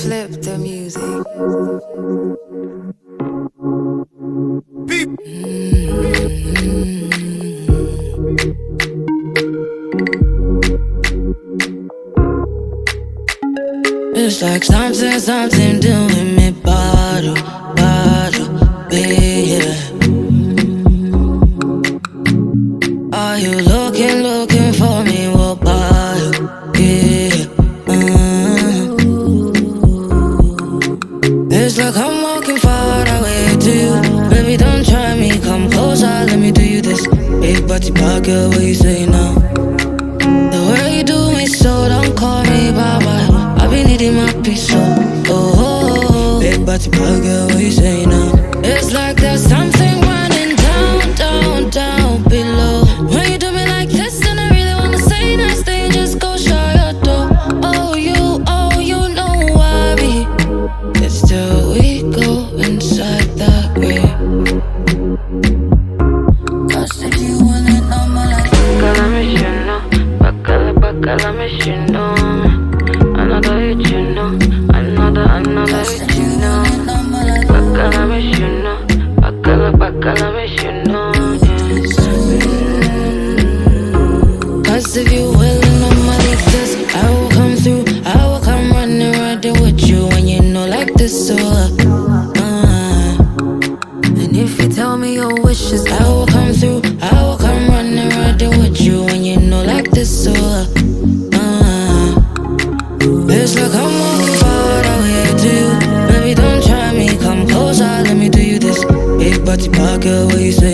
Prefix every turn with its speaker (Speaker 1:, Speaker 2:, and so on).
Speaker 1: Flip the music. It's like something doing me bottle, yeah. Are you looking for me? What bottle, yeah. It's like I'm walking far away to you. Baby, don't try me, come closer, let me do you this. Big body pocket, what you say now? The way you do me so, don't call me bye-bye. I be needing my peace, oh. Big body pocket, what you say now? It's like there's something running down below. When you do me like this, and I really wanna say nice thing, just go shut your door. Oh, you know I be. It's till we go inside that grave. Cause if you want it, I'm like Bacala me, you know. Bacala me, you know. Another hit, you know. Another hit, you know. Bacala me, you know. Bacala me, you know. Cause if you willing on my like this, I will come through. I will come running right there with you. When you know like this, so and if you tell me your wishes, I will come through. I will come running right there with you. When you know like this, so it's like I'm walking far away to you. Baby, don't try me, come closer, let me do you this. Big body pocket, what you say?